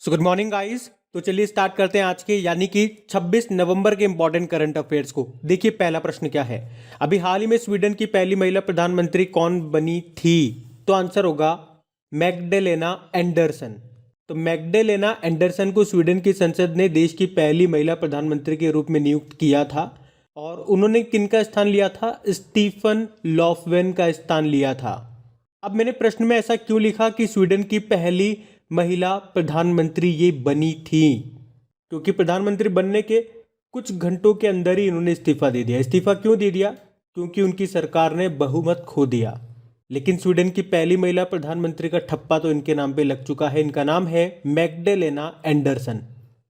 So good morning guys. तो चलिए start करते हैं आज के यानी कि 26 नवंबर के इंपॉर्टेंट करंट अफेयर्स को। देखिए पहला प्रश्न क्या है। अभी हाल ही में स्वीडन की पहली महिला प्रधानमंत्री कौन बनी थी? तो आंसर होगा मैग्डेलेना एंडरसन। तो मैग्डेलेना एंडरसन को स्वीडन की संसद ने देश की पहली महिला प्रधानमंत्री के रूप में नियुक्त किया था और उन्होंने किनका स्थान लिया था? स्टीफन लॉफवेन का स्थान लिया था। अब मैंने प्रश्न में ऐसा क्यों लिखा कि स्वीडन की पहली महिला प्रधानमंत्री ये बनी थी? क्योंकि प्रधानमंत्री बनने के कुछ घंटों के अंदर ही इन्होंने इस्तीफा दे दिया। इस्तीफा क्यों दे दिया? क्योंकि उनकी सरकार ने बहुमत खो दिया। लेकिन स्वीडन की पहली महिला प्रधानमंत्री का ठप्पा तो इनके नाम पे लग चुका है। इनका नाम है मैग्डेलेना एंडरसन।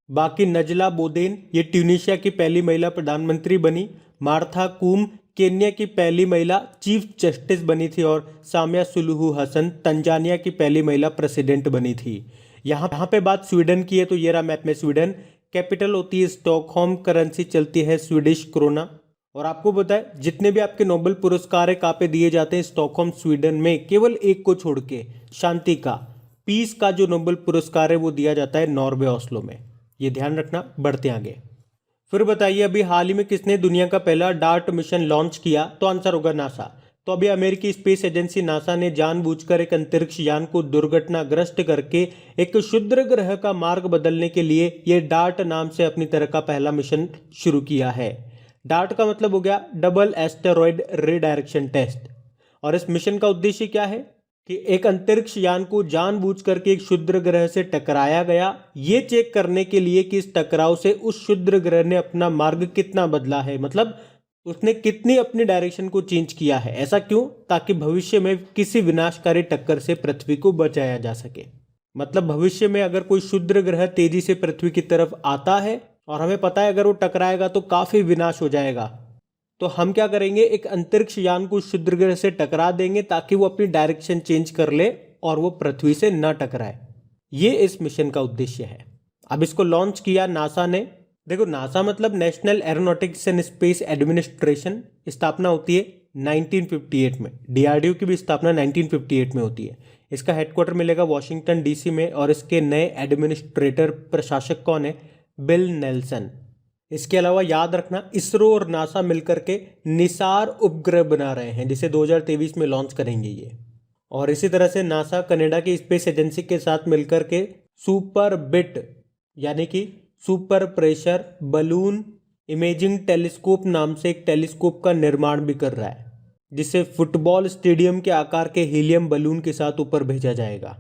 बाकी नजला बोदेन ये ट्यूनीशिया की पहली महिला प्रधानमंत्री बनी। मार्था कूम केन्या की पहली महिला चीफ जस्टिस बनी थी और सामिया सुलूहू हसन तंजानिया की पहली महिला प्रेसिडेंट बनी थी। यहाँ पे बात स्वीडन की है तो ये रहा मैप में स्वीडन। कैपिटल होती है स्टॉकहोम, करेंसी चलती है स्वीडिश क्रोना। और आपको पता है जितने भी आपके नोबेल पुरस्कार है कहाँ पे दिए जाते हैं? स्टॉकहोम स्वीडन में, केवल एक को छोड़ के, शांति का, पीस का जो नोबेल पुरस्कार है वो दिया जाता है नॉर्वे ऑस्लो में। ये ध्यान रखना। बढ़ते आगे। फिर बताइए अभी हाल ही में किसने दुनिया का पहला डार्ट मिशन लॉन्च किया? तो आंसर होगा नासा। तो अभी अमेरिकी स्पेस एजेंसी नासा ने जानबूझकर एक अंतरिक्ष यान को दुर्घटनाग्रस्त करके एक क्षुद्र ग्रह का मार्ग बदलने के लिए ये डार्ट नाम से अपनी तरह का पहला मिशन शुरू किया है। डार्ट का मतलब हो गया डबल एस्टेरॉयड रिडायरेक्शन टेस्ट। और इस मिशन का उद्देश्य क्या है कि एक अंतरिक्ष यान को जानबूझ करके एक क्षुद्र ग्रह से टकराया गया, ये चेक करने के लिए कि इस टकराव से उस क्षुद्र ग्रह ने अपना मार्ग कितना बदला है, मतलब उसने कितनी अपनी डायरेक्शन को चेंज किया है। ऐसा क्यों? ताकि भविष्य में किसी विनाशकारी टक्कर से पृथ्वी को बचाया जा सके। मतलब भविष्य में अगर कोई क्षुद्र ग्रह तेजी से पृथ्वी की तरफ आता है और हमें पता है अगर वो टकराएगा तो काफी विनाश हो जाएगा, तो हम क्या करेंगे? एक अंतरिक्ष यान को क्षुद्र ग्रह से टकरा देंगे ताकि वो अपनी डायरेक्शन चेंज कर ले और वो पृथ्वी से न टकराए। ये इस मिशन का उद्देश्य है। अब इसको लॉन्च किया नासा ने। देखो नासा मतलब national aeronautics and space administration. स्थापना होती है 1958 में। डीआरडीओ की भी स्थापना 1958 में होती है। इसका हेडक्वार्टर मिलेगा वॉशिंगटन डीसी में और इसके नए एडमिनिस्ट्रेटर प्रशासक कौन है? Bill Nelson. इसके अलावा याद रखना इसरो और नासा मिलकर के निसार उपग्रह बना रहे हैं जिसे 2023 में लॉन्च करेंगे ये। और इसी तरह से नासा कनाडा की स्पेस एजेंसी के साथ मिलकर के सुपर बिट यानी कि super pressure balloon imaging telescope नाम से एक टेलीस्कोप का निर्माण भी कर रहा है, जिसे फुटबॉल स्टेडियम के आकार के हीलियम बलून के साथ ऊपर भेजा जाएगा।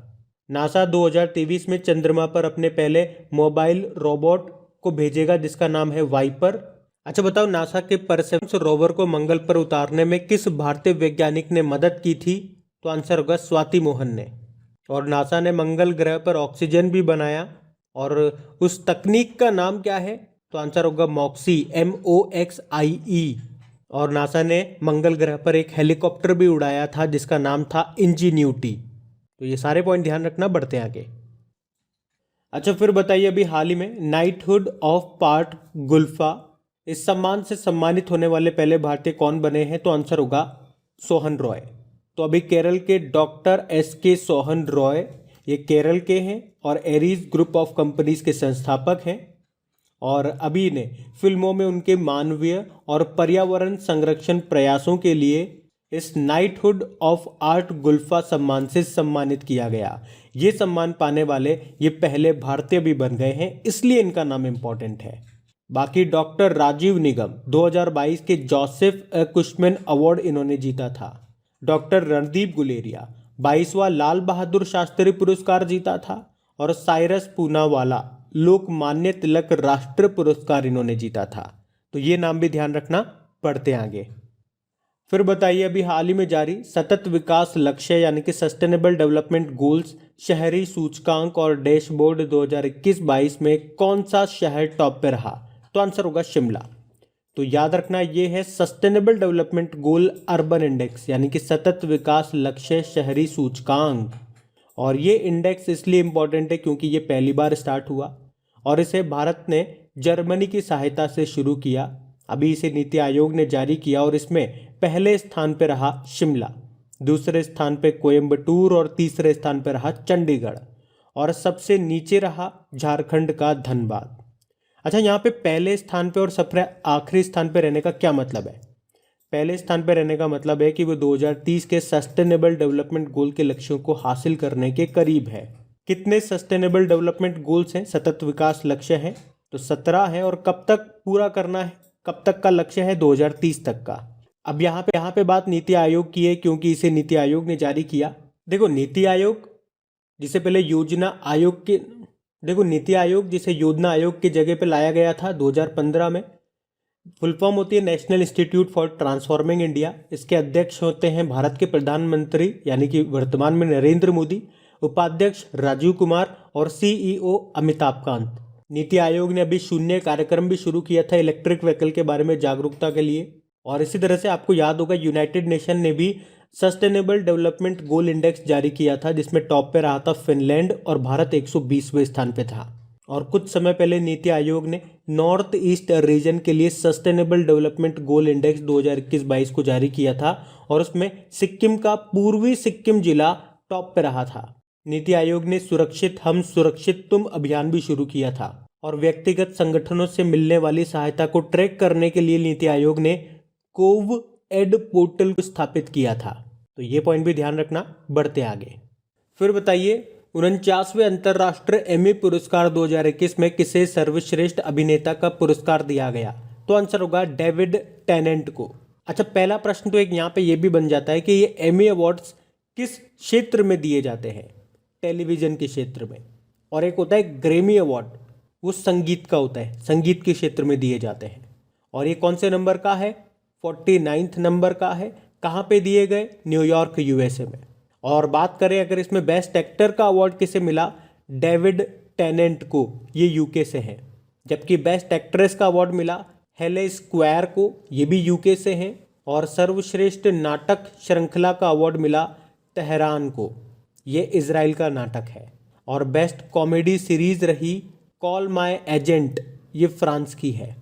नासा 2023 में चंद्रमा पर अपने पहले मोबाइल रोबोट को भेजेगा जिसका नाम है वाइपर। अच्छा बताओ, नासा के परसेप्स रोवर को मंगल पर उतारने में किस भारतीय वैज्ञानिक ने मदद की थी? तो आंसर होगा स्वाति मोहन ने। और नासा ने मंगल ग्रह पर ऑक्सीजन भी बनाया और उस तकनीक का नाम क्या है? तो आंसर होगा मॉक्सी, MOXIE। और नासा ने मंगल ग्रह पर एक हेलीकॉप्टर भी उड़ाया था जिसका नाम था इंजीन्यूटी। तो ये सारे पॉइंट ध्यान रखना। बढ़ते आगे। अच्छा फिर बताइए अभी हाल ही में नाइटहुड ऑफ पार्ट गुल्फा इस सम्मान से सम्मानित होने वाले पहले भारतीय कौन बने हैं? तो आंसर होगा सोहन रॉय। तो अभी केरल के डॉक्टर SK सोहन रॉय ये केरल के हैं और एरीज ग्रुप ऑफ कंपनीज के संस्थापक हैं। और अभी इन्हें फिल्मों में उनके मानवीय और पर्यावरण संरक्षण प्रयासों के लिए इस नाइटहुड ऑफ आर्ट गुल्फा सम्मान से सम्मानित किया गया। ये सम्मान पाने वाले ये पहले भारतीय भी बन गए हैं, इसलिए इनका नाम इंपॉर्टेंट है। बाकी डॉक्टर राजीव निगम 2022 के जोसेफ कुशमैन अवार्ड इन्होंने जीता था। डॉक्टर रणदीप गुलेरिया 22वां लाल बहादुर शास्त्री पुरस्कार जीता था। और साइरस पूनावाला लोकमान्य तिलक राष्ट्रीय पुरस्कार इन्होंने जीता था। तो ये नाम भी ध्यान रखना। पढ़ते आगे। फिर बताइए अभी हाल ही में जारी सतत विकास लक्ष्य यानी कि सस्टेनेबल डेवलपमेंट गोल्स शहरी सूचकांक और डैशबोर्ड 2021-22 में कौन सा शहर टॉप पे रहा? तो आंसर होगा शिमला। तो याद रखना ये है sustainable development goal urban index यानी कि सतत विकास लक्ष्य शहरी सूचकांक। और ये इंडेक्स इसलिए इंपॉर्टेंट है क्योंकि ये पहली बार स्टार्ट हुआ और इसे भारत ने जर्मनी की सहायता से शुरू किया। अभी इसे नीति आयोग ने जारी किया और इसमें पहले स्थान पर रहा शिमला, दूसरे स्थान पर कोयम्बटूर और तीसरे स्थान पर रहा चंडीगढ़। और सबसे नीचे रहा झारखंड का धनबाद। अच्छा, यहाँ पे पहले स्थान पे और सबसे आखिरी स्थान पे रहने का क्या मतलब है? पहले स्थान पे रहने का मतलब है कि वो 2030 के सस्टेनेबल डेवलपमेंट गोल के लक्ष्यों को हासिल करने के करीब है। कितने सस्टेनेबल डेवलपमेंट गोल्स हैं, सतत विकास लक्ष्य हैं? तो 17 है। और कब तक पूरा करना है, कब तक का लक्ष्य है? 2030 तक का। अब यहाँ पे बात नीति आयोग की है, क्योंकि इसे नीति आयोग ने जारी किया। देखो नीति आयोग जिसे पहले योजना आयोग के नीति आयोग जिसे योजना आयोग की जगह पे लाया गया था 2015 में। फुल फॉर्म होती है national institute for transforming India. इसके अध्यक्ष होते हैं भारत के प्रधानमंत्री यानी कि वर्तमान में नरेंद्र मोदी, उपाध्यक्ष राजीव कुमार और सीईओ अमिताभ कांत। नीति आयोग ने अभी शून्य कार्यक्रम भी शुरू किया था इलेक्ट्रिक व्हीकल के बारे में जागरूकता के लिए। और इसी तरह से आपको याद होगा यूनाइटेड नेशन ने भी सस्टेनेबल डेवलपमेंट गोल इंडेक्स जारी किया था, जिसमें टॉप पे रहा था फिनलैंड और भारत 120वें स्थान पे था। और कुछ समय पहले नीति आयोग ने नॉर्थ ईस्ट रीजन के लिए सस्टेनेबल डेवलपमेंट गोल इंडेक्स 2021-22 को जारी किया था और उसमें सिक्किम का पूर्वी सिक्किम जिला टॉप पे रहा था। नीति आयोग ने सुरक्षित हम सुरक्षित तुम अभियान भी शुरू किया था और व्यक्तिगत संगठनों से मिलने वाली सहायता को ट्रैक करने के लिए नीति आयोग ने कोव एड पोर्टल को स्थापित किया था। तो ये पॉइंट भी ध्यान रखना। बढ़ते आगे। फिर बताइए 49वें अंतर्राष्ट्रीय एमी पुरस्कार 2021 में किसे सर्वश्रेष्ठ अभिनेता का पुरस्कार दिया गया? तो आंसर होगा डेविड टेनेंट को। अच्छा, पहला प्रश्न तो एक यहाँ पे ये भी बन जाता है कि ये एमी अवार्ड्स किस क्षेत्र में दिए जाते हैं? टेलीविजन के क्षेत्र में। और एक होता है ग्रैमी अवार्ड, वो संगीत का होता है, संगीत के क्षेत्र में दिए जाते हैं। और ये कौन से नंबर का है? 49 नंबर का है। कहाँ पे दिए गए? न्यूयॉर्क यूएसए में। और बात करें अगर इसमें बेस्ट एक्टर का अवार्ड किसे मिला? डेविड टेनेंट को, ये यूके से है। जबकि बेस्ट एक्ट्रेस का अवार्ड मिला हेले स्क्वायर को, ये भी यूके से है। और सर्वश्रेष्ठ नाटक श्रृंखला का अवार्ड मिला तेहरान को, ये इजराइल का नाटक है। और बेस्ट कॉमेडी सीरीज रही कॉल माय एजेंट, ये फ्रांस की है।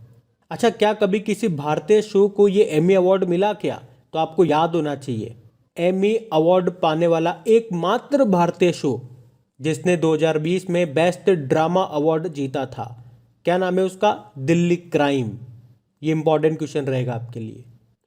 अच्छा, क्या कभी किसी भारतीय शो को ये एमी अवार्ड मिला क्या? तो आपको याद होना चाहिए, एमी अवार्ड पाने वाला एकमात्र भारतीय शो जिसने 2020 में बेस्ट ड्रामा अवार्ड जीता था, क्या नाम है उसका? दिल्ली क्राइम। ये इंपॉर्टेंट क्वेश्चन रहेगा आपके लिए,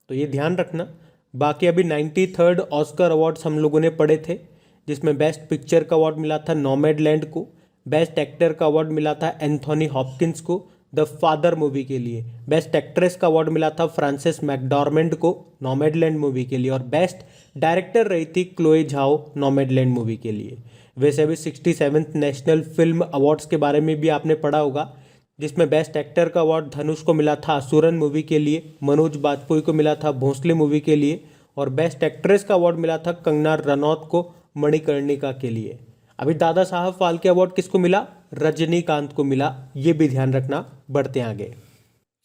तो ये ध्यान रखना। बाकी अभी 93rd ऑस्कर अवार्ड्स हम लोगों ने पढ़े थे, जिसमें बेस्ट पिक्चर का अवार्ड मिला था नॉमैडलैंड को, बेस्ट एक्टर का अवार्ड मिला था एंथोनी हॉपकिंस को द फादर मूवी के लिए, बेस्ट एक्ट्रेस का अवार्ड मिला था फ्रांसिस मैकडॉर्मेंड को नॉमैडलैंड मूवी के लिए, और बेस्ट डायरेक्टर रही थी क्लोए झाओ नॉमैडलैंड मूवी के लिए। वैसे अभी 67th नेशनल फिल्म अवार्ड्स के बारे में भी आपने पढ़ा होगा, जिसमें बेस्ट एक्टर का अवार्ड धनुष को मिला था असुरन मूवी के लिए, मनोज बाजपेयी को मिला था भोंसले मूवी के लिए, और बेस्ट एक्ट्रेस का अवार्ड मिला था कंगना रनौत को मणिकर्णिका के लिए। अभी दादा साहब फाल्के अवार्ड किसको मिला? रजनीकांत को मिला, ये भी ध्यान रखना। बढ़ते आगे।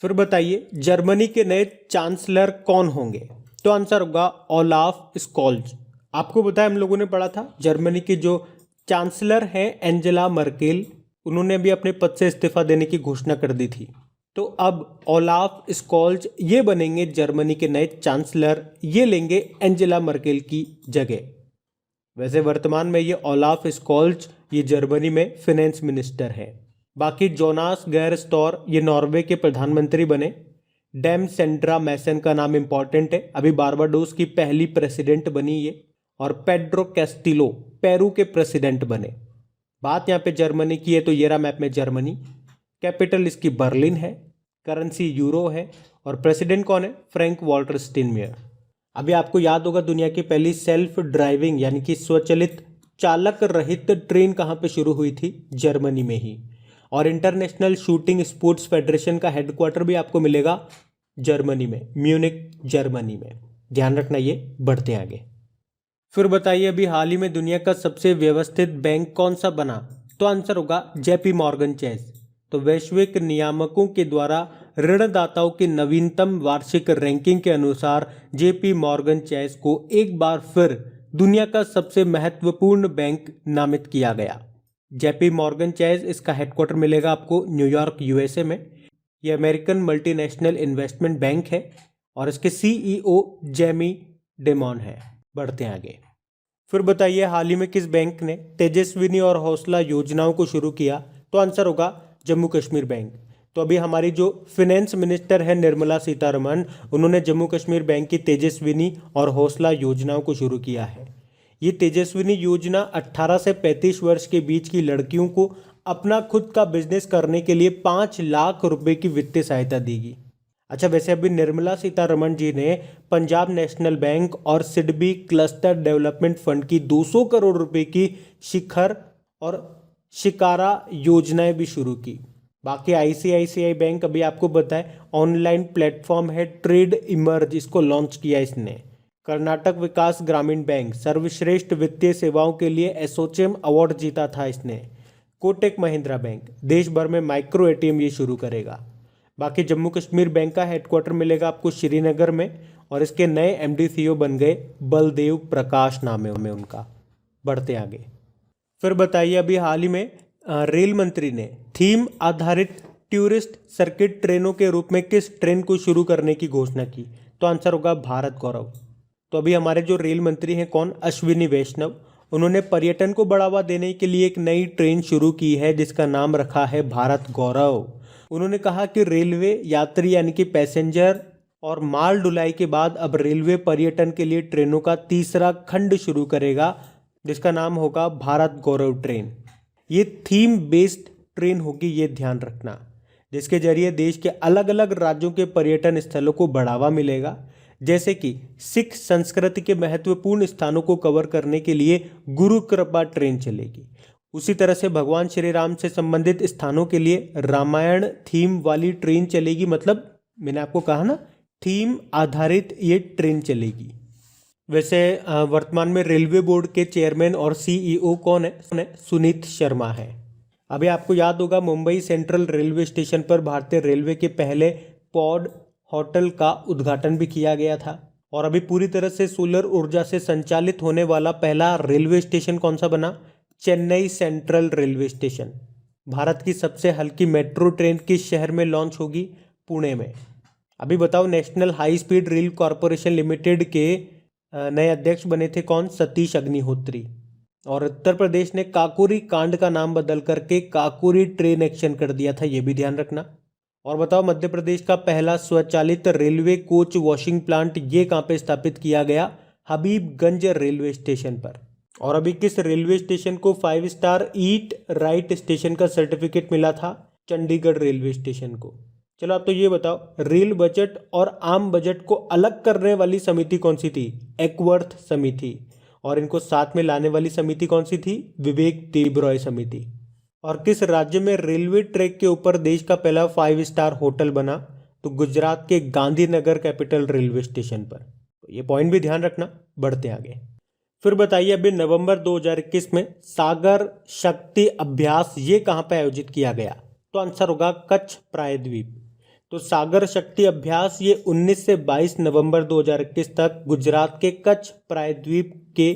फिर बताइए जर्मनी के नए चांसलर कौन होंगे? तो आंसर होगा ओलाफ स्कॉल्ज। आपको बताया, हम लोगों ने पढ़ा था, जर्मनी की जो चांसलर हैं एंजेला मर्केल, उन्होंने भी अपने पद से इस्तीफा देने की घोषणा कर दी थी। तो अब ओलाफ स्कॉल्ज ये बनेंगे जर्मनी के नए चांसलर, ये लेंगे एंजेला मर्केल की जगह। वैसे वर्तमान में ये ओलाफ स्कॉल्ज ये जर्मनी में फिनेंस मिनिस्टर है। बाकी जोनास गैर स्टोर ये नॉर्वे के प्रधानमंत्री बने। डेम सेंड्रा मैसन का नाम इंपॉर्टेंट है, अभी बारबाडोस की पहली प्रेसिडेंट बनी ये। और पेड्रो कैस्टिलो पेरू के प्रेसिडेंट बने। बात यहाँ पे जर्मनी की है तो ये रहा मैप में जर्मनी। कैपिटल इसकी बर्लिन है, करेंसी यूरो है, और प्रेसिडेंट कौन है? Frank Walter Steinmeier. अभी आपको याद होगा दुनिया की पहली सेल्फ ड्राइविंग यानी कि स्वचालित चालक रहित ट्रेन कहाँ पे शुरू हुई थी? जर्मनी में ही। और इंटरनेशनल शूटिंग स्पोर्ट्स फेडरेशन का हेडक्वार्टर भी आपको मिलेगा जर्मनी में, म्यूनिक जर्मनी में। ध्यान रखना ये। बढ़ते आगे। फिर बताइए अभी हाल ही में दुनिया का सबसे व्यवस्थित बैंक कौन सा बना? तो आंसर होगा जेपी मॉर्गन चेस। तो वैश्विक नियामकों के द्वारा ऋणदाताओं की नवीनतम वार्षिक रैंकिंग के अनुसार जेपी मॉर्गन चेस को एक बार फिर दुनिया का सबसे महत्वपूर्ण बैंक नामित किया गया। जेपी मॉर्गन चेस, इसका हेडक्वार्टर मिलेगा आपको न्यूयॉर्क यूएसए में। ये अमेरिकन मल्टीनेशनल इन्वेस्टमेंट बैंक है और इसके सीईओ जेमी डिमॉन है। बढ़ते हैं आगे। फिर बताइए हाल ही में किस बैंक ने तेजस्विनी और हौसला योजनाओं को शुरू किया? तो आंसर होगा जम्मू कश्मीर बैंक। तो अभी हमारी जो फिनेंस मिनिस्टर है निर्मला सीतारमण, उन्होंने जम्मू कश्मीर बैंक की तेजस्विनी और हौसला योजनाओं को शुरू किया है। ये तेजस्विनी योजना 18 से 35 वर्ष के बीच की लड़कियों को अपना खुद का बिजनेस करने के लिए 5 लाख रुपए की वित्तीय सहायता देगी। अच्छा, वैसे अभी निर्मला सीतारमण जी ने पंजाब नेशनल बैंक और सिडबी क्लस्टर डेवलपमेंट फंड की 200 करोड़ रुपए की शिखर और शिकारा योजनाएं भी शुरू की। बाकी आईसीआईसीआई बैंक अभी आपको बताए ऑनलाइन प्लेटफॉर्म है ट्रेड इमर्ज, इसको लॉन्च किया इसने। कर्नाटक विकास ग्रामीण बैंक सर्वश्रेष्ठ वित्तीय सेवाओं के लिए एसोचेम अवार्ड जीता था इसने। कोटक महिंद्रा बैंक देश भर में माइक्रो एटीएम ये शुरू करेगा। बाकी जम्मू कश्मीर बैंक का हेडक्वार्टर मिलेगा आपको श्रीनगर में और इसके नए एमडी सीईओ बन गए बलदेव प्रकाश नाम है उनका। बढ़ते आगे। फिर बताइए अभी हाल ही में रेल मंत्री ने थीम आधारित टूरिस्ट सर्किट ट्रेनों के रूप में किस ट्रेन को शुरू करने की घोषणा की? तो आंसर होगा भारत गौरव। तो अभी हमारे जो रेल मंत्री हैं कौन? अश्विनी वैष्णव। उन्होंने पर्यटन को बढ़ावा देने के लिए एक नई ट्रेन शुरू की है जिसका नाम रखा है भारत गौरव। उन्होंने कहा कि रेलवे यात्री यानी कि पैसेंजर और माल ढुलाई के बाद अब रेलवे पर्यटन के लिए ट्रेनों का तीसरा खंड शुरू करेगा जिसका नाम होगा भारत गौरव ट्रेन। ये थीम बेस्ड ट्रेन होगी, ये ध्यान रखना, जिसके जरिए देश के अलग अलग राज्यों के पर्यटन स्थलों को बढ़ावा मिलेगा। जैसे कि सिख संस्कृति के महत्वपूर्ण स्थानों को कवर करने के लिए गुरु कृपा ट्रेन चलेगी। उसी तरह से भगवान श्री राम से संबंधित स्थानों के लिए रामायण थीम वाली ट्रेन चलेगी। मतलब मैंने आपको कहा ना, थीम आधारित ये ट्रेन चलेगी। वैसे वर्तमान में रेलवे बोर्ड के चेयरमैन और सीईओ कौन है? सुनीत शर्मा है। अभी आपको याद होगा मुंबई सेंट्रल रेलवे स्टेशन पर भारतीय रेलवे के पहले पॉड होटल का उद्घाटन भी किया गया था। और अभी पूरी तरह से सोलर ऊर्जा से संचालित होने वाला पहला रेलवे स्टेशन कौन सा बना? Chennai central railway station. Bharat की सबसे हल्की मेट्रो ट्रेन किस शहर में लॉन्च होगी? पुणे में। अभी बताओ national high speed rail corporation limited के नए अध्यक्ष बने थे कौन? सतीश अग्निहोत्री। और उत्तर प्रदेश ने काकोरी कांड का नाम बदल करके काकोरी ट्रेन एक्शन कर दिया था, ये भी ध्यान रखना। और बताओ मध्य प्रदेश का पहला स्वचालित रेलवे कोच वॉशिंग प्लांट ये कहाँ पे स्थापित किया गया? हबीबगंज रेलवे स्टेशन पर। और अभी किस रेलवे स्टेशन को 5 स्टार ईट राइट स्टेशन का सर्टिफिकेट मिला था? चंडीगढ़ रेलवे स्टेशन को। चलो आप तो ये बताओ रेल बजट और आम बजट को अलग करने वाली समिति कौन सी थी? एकवर्थ समिति। और इनको साथ में लाने वाली समिति कौन सी थी? विवेक देबरॉय समिति। और किस राज्य में रेलवे ट्रैक के ऊपर देश का पहला 5 स्टार होटल बना? तो गुजरात के गांधीनगर कैपिटल रेलवे स्टेशन पर। तो ये पॉइंट भी ध्यान रखना। बढ़ते आगे। फिर बताइए अभी नवंबर 2021 में सागर शक्ति अभ्यास ये कहाँ पर आयोजित किया गया? तो आंसर होगा कच्छ प्रायद्वीप। तो सागर शक्ति अभ्यास ये 19 से 22 नवंबर 2021 तक गुजरात के कच्छ प्रायद्वीप के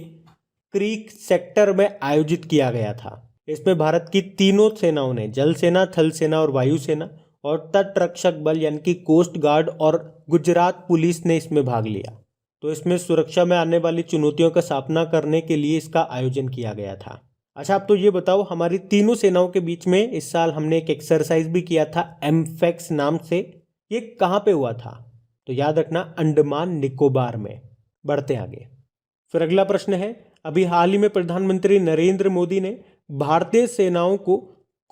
क्रीक सेक्टर में आयोजित किया गया था। इसमें भारत की तीनों सेनाओं ने, जल सेना, थल सेना और वायु सेना और तट रक्षक बल यानी कि कोस्ट गार्ड और गुजरात पुलिस ने इसमें भाग लिया। तो इसमें सुरक्षा में आने वाली चुनौतियों का सामना करने के लिए इसका आयोजन किया गया था। अच्छा, आप तो ये बताओ हमारी तीनों सेनाओं के बीच में इस साल हमने एक एक्सरसाइज भी किया था एमफेक्स नाम से। ये कहाँ पे हुआ था? तो याद रखना अंडमान निकोबार में। बढ़ते आगे। फिर अगला प्रश्न है अभी हाल ही में प्रधानमंत्री नरेंद्र मोदी ने भारतीय सेनाओं को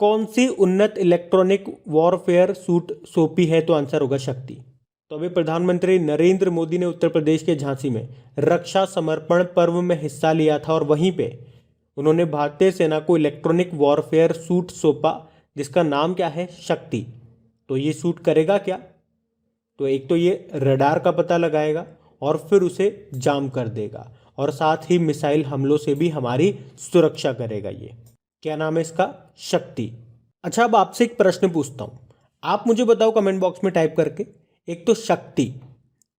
कौन सी उन्नत इलेक्ट्रॉनिक वॉरफेयर सूट सौंपी है? तो आंसर होगा शक्ति। तो अभी प्रधानमंत्री नरेंद्र मोदी ने उत्तर प्रदेश के झांसी में रक्षा समर्पण पर्व में हिस्सा लिया था और वहीं पे उन्होंने भारतीय सेना को इलेक्ट्रॉनिक वॉरफेयर सूट सौंपा जिसका नाम क्या है? शक्ति। तो ये सूट करेगा क्या? तो एक तो ये रडार का पता लगाएगा और फिर उसे जाम कर देगा और साथ ही मिसाइल हमलों से भी हमारी सुरक्षा करेगा। ये क्या नाम है इसका? शक्ति। अच्छा, अब आपसे एक प्रश्न पूछता हूँ, आप मुझे बताओ कमेंट बॉक्स में टाइप करके। एक तो शक्ति,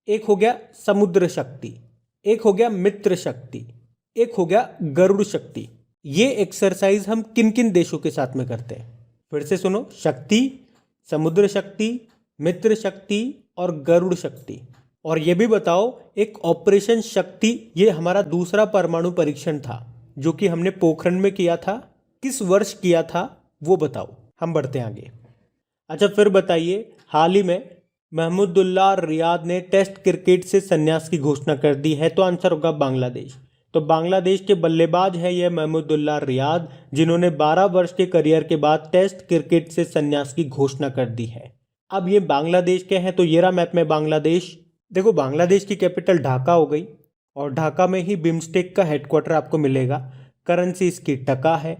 एक हो गया समुद्र शक्ति, एक हो गया मित्र शक्ति, एक हो गया गरुड़ शक्ति। ये एक्सरसाइज हम किन किन देशों के साथ में करते हैं? फिर से सुनो, शक्ति, समुद्र शक्ति, मित्र शक्ति और गरुड़ शक्ति। और ये भी बताओ, एक ऑपरेशन शक्ति ये हमारा दूसरा परमाणु परीक्षण था जो कि हमने पोखरण में किया था, किस वर्ष किया था वो बताओ। हम बढ़ते हैं आगे। अच्छा फिर बताइए, हाल ही में महमूदुल्लाह रियाद ने टेस्ट क्रिकेट से संन्यास की घोषणा कर दी है, तो आंसर होगा बांग्लादेश। तो बांग्लादेश के बल्लेबाज है यह महमूदुल्लाह रियाद, जिन्होंने 12 वर्ष के करियर के बाद टेस्ट क्रिकेट से संन्यास की घोषणा कर दी है। अब ये बांग्लादेश के हैं, तो ये रहा मैप में बांग्लादेश। देखो बांग्लादेश की कैपिटल ढाका हो गई और ढाका में ही बिम्स्टेक का हेडक्वार्टर आपको मिलेगा। करेंसी इसकी टका है।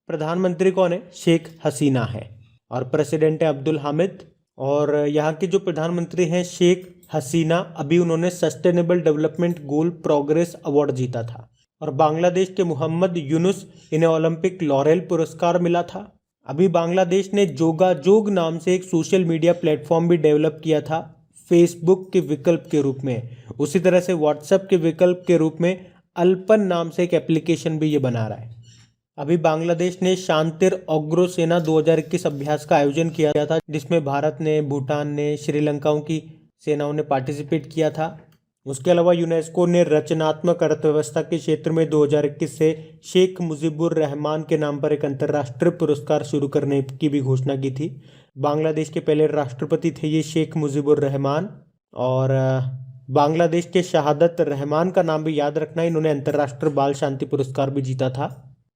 प्रधानमंत्री कौन है? शेख हसीना है और प्रेसिडेंट है अब्दुल हामिद। और यहाँ के जो प्रधानमंत्री हैं शेख हसीना, अभी उन्होंने sustainable development goal progress award जीता था। और बांग्लादेश के मोहम्मद यूनुस, इन्हें ओलंपिक लॉरेल पुरस्कार मिला था। अभी बांग्लादेश ने जोगाजोग नाम से एक सोशल मीडिया प्लेटफॉर्म भी डेवलप किया था फेसबुक के विकल्प के रूप में। उसी तरह से व्हाट्सएप के विकल्प के रूप में अल्पन नाम से एक एप्लीकेशन भी ये बना रहा है। अभी बांग्लादेश ने शांतिर अग्रो सेना 2021 अभ्यास का आयोजन किया था, जिसमें भारत ने, भूटान ने, श्रीलंकाओं की सेनाओं ने पार्टिसिपेट किया था। उसके अलावा यूनेस्को ने रचनात्मक अर्थव्यवस्था के क्षेत्र में 2021 से शेख मुजीबुर रहमान के नाम पर एक अंतर्राष्ट्रीय पुरस्कार शुरू करने की भी घोषणा की थी। बांग्लादेश के पहले राष्ट्रपति थे ये शेख मुजीबुर रहमान। और बांग्लादेश के शहादत रहमान का नाम भी याद रखना, इन्होंने अंतर्राष्ट्रीय बाल शांति पुरस्कार भी जीता था।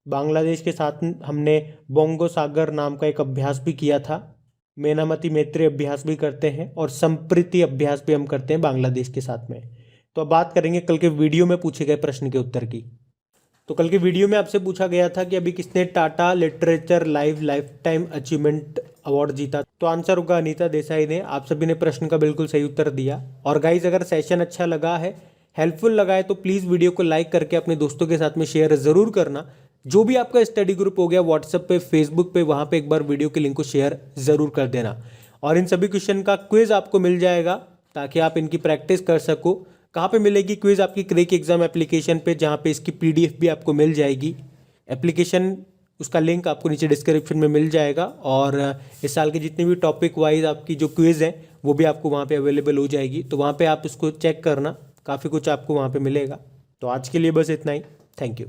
बांग्लादेश के साथ हमने बोंगो सागर नाम का एक अभ्यास भी किया था। मेनामती मैत्री अभ्यास भी करते हैं और संप्रीति अभ्यास भी हम करते हैं बांग्लादेश के साथ में। तो अब बात करेंगे कल के वीडियो में पूछे गए प्रश्न के उत्तर की। तो कल के वीडियो में आपसे पूछा गया था कि अभी किसने Tata literature life time achievement award जीता, तो आंसर होगा अनीता देसाई ने। आप सभी ने प्रश्न का बिल्कुल सही उत्तर दिया। और गाइज, अगर सेशन अच्छा लगा है, हेल्पफुल लगा है, तो प्लीज़ वीडियो को लाइक करके अपने दोस्तों के साथ में शेयर ज़रूर करना। जो भी आपका स्टडी ग्रुप हो गया व्हाट्सएप पे, फेसबुक पे, वहाँ पे एक बार वीडियो के लिंक को शेयर ज़रूर कर देना। और इन सभी क्वेश्चन का क्विज आपको मिल जाएगा ताकि आप इनकी प्रैक्टिस कर सको। कहाँ पे मिलेगी क्विज? आपकी क्रेक एग्जाम एप्लीकेशन पे, जहाँ पे इसकी PDF भी आपको मिल जाएगी। एप्लीकेशन, उसका लिंक आपको नीचे डिस्क्रिप्शन में मिल जाएगा। और इस साल के जितने भी टॉपिक वाइज आपकी जो क्विज हैं वो भी आपको वहाँ पे अवेलेबल हो जाएगी, तो वहाँ पे आप इसको चेक करना, काफ़ी कुछ आपको वहाँ पे मिलेगा। तो आज के लिए बस इतना ही। Thank you.